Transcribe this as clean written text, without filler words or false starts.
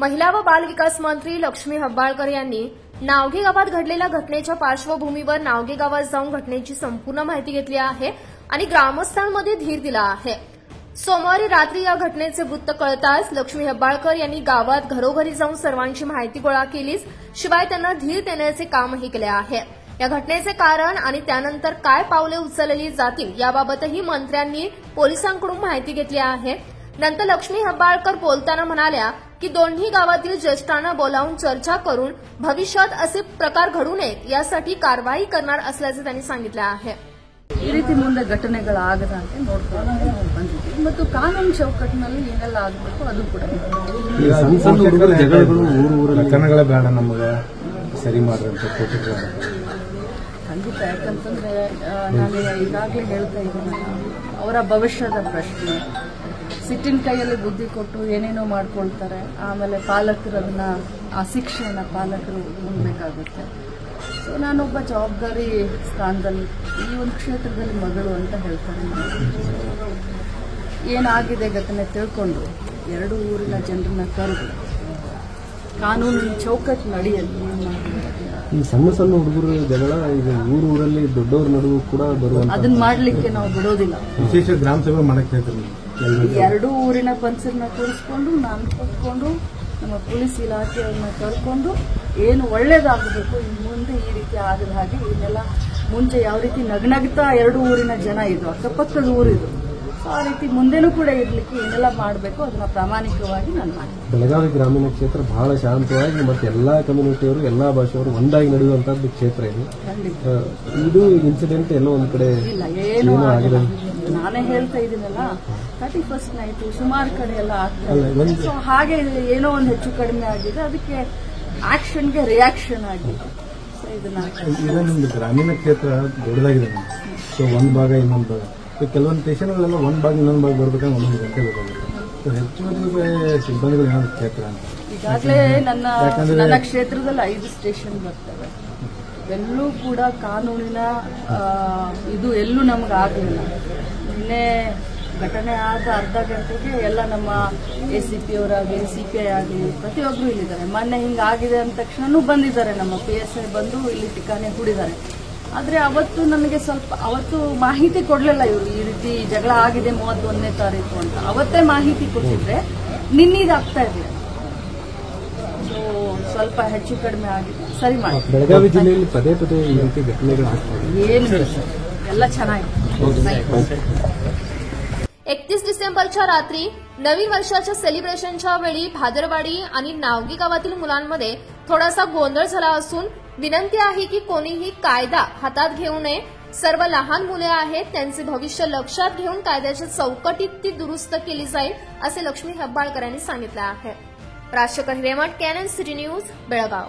महिला व बाल विकास मंत्री लक्ष्मी हेब्बाळकर यांनी नावगे गावात घडलेल्या घटनेच्या पार्श्वभूमीवर नावगे गावात जाऊन घटनेची संपूर्ण माहिती घेतली आहे आणि ग्रामस्थांमध्ये धीर दिला आहे। सोमवारी रात्री या घटनेचे वृत्त कळताच लक्ष्मी हेब्बाळकर यांनी गावात घरोघरी जाऊन सर्वांची माहिती गोळा केलीच, शिवाय त्यांना धीर देण्याचे कामही केले आहे। या घटनेचे कारण आणि त्यानंतर काय पावले उचलली जातील याबाबतही मंत्र्यांनी पोलिसांकडून माहिती घेतली आहे। नंतर लक्ष्मी हेब्बाळकर बोलताना म्हणाल्या की दोन्ही गावातील ज्येष्ठांना बोलावून चर्चा करून भविष्यात असे प्रकार घडू नयेत यासाठी कारवाई करणार असल्याचे त्यांनी सांगितले आहे। ಈ ರೀತಿ ಮುಂದೆ ಘಟನೆಗಳಾಗದಂತೆ ನೋಡ್ಕೊಂಡು ಬಂದಿದ್ದೀವಿ ಮತ್ತು ಕಾನೂನು ಚೌಕಟ್ಟಿನಲ್ಲಿ ಏನೆಲ್ಲ ಆಗಬೇಕು ಅದು ಕೂಡ ಸಣ್ಣ ಸಣ್ಣ ಹುಡುಗರ ಜಗಳಗಳು ಘಟನೆಗಳ ಬೇಡ ನಮಗೆ ಸರಿ ಮಾಡ್ರಂತ ಖಂಡಿತ। ಯಾಕಂತಂದ್ರೆ ನಾನು ಈಗಾಗಲೇ ಹೇಳ್ತಾ ಇದ್ದೀನಿ, ಅವರ ಭವಿಷ್ಯದ ಪ್ರಶ್ನೆ, ಸಿಟ್ಟಿನ ಕೈಯಲ್ಲಿ ಬುದ್ಧಿ ಕೊಟ್ಟು ಏನೇನೋ ಮಾಡ್ಕೊಳ್ತಾರೆ, ಆಮೇಲೆ ಪಾಲಕರು ಅದನ್ನ ಆ ಶಿಕ್ಷೆಯನ್ನ ಪಾಲಕರು ಹೊಂದಬೇಕಾಗುತ್ತೆ। ಸೊ ನಾನೊಬ್ಬ ಜವಾಬ್ದಾರಿ ಸ್ಥಾನದಲ್ಲಿ ಈ ಒಂದು ಕ್ಷೇತ್ರದಲ್ಲಿ ಮಗಳು ಅಂತ ಹೇಳ್ತಾರೆ। ಏನಾಗಿದೆ ಘಟನೆ ತಿಳ್ಕೊಂಡು ಎರಡು ಊರಿನ ಜನರನ್ನ ಕರೆದು ಕಾನೂನಿನ ಚೌಕಟ್ಟು ನಡೆಯಲಿ ಈ ಸಣ್ಣ ಸಣ್ಣ ಹುಡುಗರ ಜಗಳ ಈಗ ಊರಲ್ಲಿ ದೊಡ್ಡವ್ರ ನಡುವೆ ಕೂಡ ಬರುವಂತ ಅದನ್ನ ಮಾಡ್ಲಿಕ್ಕೆ ನಾವು ಬಿಡೋದಿಲ್ಲ। ವಿಶೇಷ ಗ್ರಾಮ ಸಭೆ ಮಾಡಕ್ಕೆ ಎರಡು ಊರಿನ ಪಂಚರನ್ನ ಕೂರಿಸ್ಕೊಂಡು ನಾನು ಕೂತ್ಕೊಂಡು ನಮ್ಮ ಪೊಲೀಸ್ ಇಲಾಖೆಯನ್ನ ಕರ್ಕೊಂಡು ಏನು ಒಳ್ಳೇದಾಗಬೇಕು, ಇನ್ನು ಮುಂದೆ ಈ ರೀತಿ ಆಗದ ಹಾಗೆ ಇದನ್ನೆಲ್ಲ ಮುಂಚೆ ಯಾವ ರೀತಿ ನಗ್ನಗ್ತಾ ಎರಡು ಊರಿನ ಜನ ಇದ್ರು, ಅಕ್ಕಪಕ್ಕದ ಊರಿದ್ರು, ಆ ರೀತಿ ಮುಂದೆನೂ ಕೂಡ ಇರ್ಲಿಕ್ಕೆ ಏನೆಲ್ಲ ಮಾಡಬೇಕು ಅದನ್ನ ಪ್ರಾಮಾಣಿಕವಾಗಿ ನಾನು ಮಾಡ್ತೀನಿ। ಬೆಳಗಾವಿ ಗ್ರಾಮೀಣ ಕ್ಷೇತ್ರ ಬಹಳ ಶಾಂತವಾಗಿ ಮತ್ತೆ ಎಲ್ಲಾ ಕಮ್ಯುನಿಟಿಯವರು ಎಲ್ಲಾ ಭಾಷೆಯವರು ಒಂದಾಗಿ ನಡೆಯುವಂತದ್ದು ಕ್ಷೇತ್ರ ಇದು। ಇದು ಇನ್ಸಿಡೆಂಟ್ ಎಲ್ಲೋ ಒಂದ್ ಕಡೆ ಇಲ್ಲ, ಏನೂ ಆಗಿಲ್ಲ। ನಾನೇ ಹೇಳ್ತಾ ಇದ್ದೀನಲ್ಲ, 31st ನೈಟು ಸುಮಾರು ಕಡೆ ಎಲ್ಲ ಆಗ್ತದೆ। ಸೊ ಹಾಗೆ ಏನೋ ಒಂದು ಹೆಚ್ಚು ಕಡಿಮೆ ಆಗಿದೆ, ಅದಕ್ಕೆ ಆಕ್ಷನ್ಗೆ ರಿಯಾಕ್ಷನ್ ಆಗಿದೆ। ಸೊ ಈಗ ನಿಮ್ದು ಗ್ರಾಮೀಣ ಕ್ಷೇತ್ರ ದೊಡ್ಡದಾಗಿದೆ, ಸೊ ಒಂದ್ ಭಾಗ ಇನ್ನೊಂದು ಭಾಗ, ಕೆಲವೊಂದು ಸ್ಟೇಷನ್ಗಳೆಲ್ಲ ಒಂದ್ ಭಾಗ ಇನ್ನೊಂದು ಭಾಗ ಬರ್ಬೇಕಂದ್ರೆ ಒಂದೊಂದು ಗಂಟೆ ಬೇಕಾಗುತ್ತೆ। ಹೆಚ್ಚುವರಿ ಸಿಬ್ಬಂದಿಗಳು ಏನಾದ್ರು ಕ್ಷೇತ್ರ ಅಂತ ಈಗಾಗಲೇ ನನ್ನ ಕ್ಷೇತ್ರದಲ್ಲಿ 5 ಸ್ಟೇಷನ್ ಬರ್ತವೆ। ಎಲ್ಲೂ ಕೂಡ ಕಾನೂನಿನ ಇದು ಎಲ್ಲೂ ನಮಗಾಗಲಿಲ್ಲ। ನಿನ್ನೆ ಘಟನೆ ಆದ ಅರ್ಧ ಗಂಟೆಗೆ ಎಲ್ಲ ನಮ್ಮ ACP ಅವರಾಗಲಿ CPI ಆಗಲಿ ಪ್ರತಿಯೊಬ್ಬರು ಇಲ್ಲಿದ್ದಾರೆ। ಮೊನ್ನೆ ಹಿಂಗಾಗಿದೆ ಅಂದ ತಕ್ಷಣ ಬಂದಿದ್ದಾರೆ, ನಮ್ಮ PSI ಬಂದು ಇಲ್ಲಿ ಠಿಕಾಣೆ ಹೂಡಿದ್ದಾರೆ। ಆದರೆ ಅವತ್ತು ನನಗೆ ಅವತ್ತು ಮಾಹಿತಿ ಕೊಡಲಿಲ್ಲ ಇವರು, ಈ ರೀತಿ ಜಗಳ ಆಗಿದೆ 31ನೇ ತಾರೀಕು ಅಂತ। ಅವತ್ತೇ ಮಾಹಿತಿ ಕೊಟ್ಟಿದ್ರೆ ನಿನ್ನಿದಾಗ್ತಾ ಇರಲಿಲ್ಲ। ಸೊ ಸ್ವಲ್ಪ ಹೆಚ್ಚು ಕಡಿಮೆ ಆಗಿದೆ, ಸರಿ ಮಾಡಿ। ಬೆಳಗಾವಿ ಜಿಲ್ಲೆಯಲ್ಲಿ ಪದೇ ಪದೇ ಈ ರೀತಿ ಘಟನೆಗಳು ಏನು ಎಲ್ಲ ಚೆನ್ನಾಗಿದೆ। 31 डिसेंबरच्या रात्री नवीन वर्षाच्या सेलिब्रेशनच्या वेळी भादरवाडी आणि नावगी गावातील मुलांमध्ये थोडासा गोंधळ झाला असून विनंती आहे की कोणीही कायदा हातात घेऊ नये। सर्व लहान मुले आहेत, त्यांचे भविष्य लक्षात घेऊन कायद्याच्या चौकटीत ती दुरुस्त केली जाईल असे लक्ष्मी हेब्बाळकर यांनी सांगितले आहे। Rajashekhar Hiremath, Canon City News, Belgaum.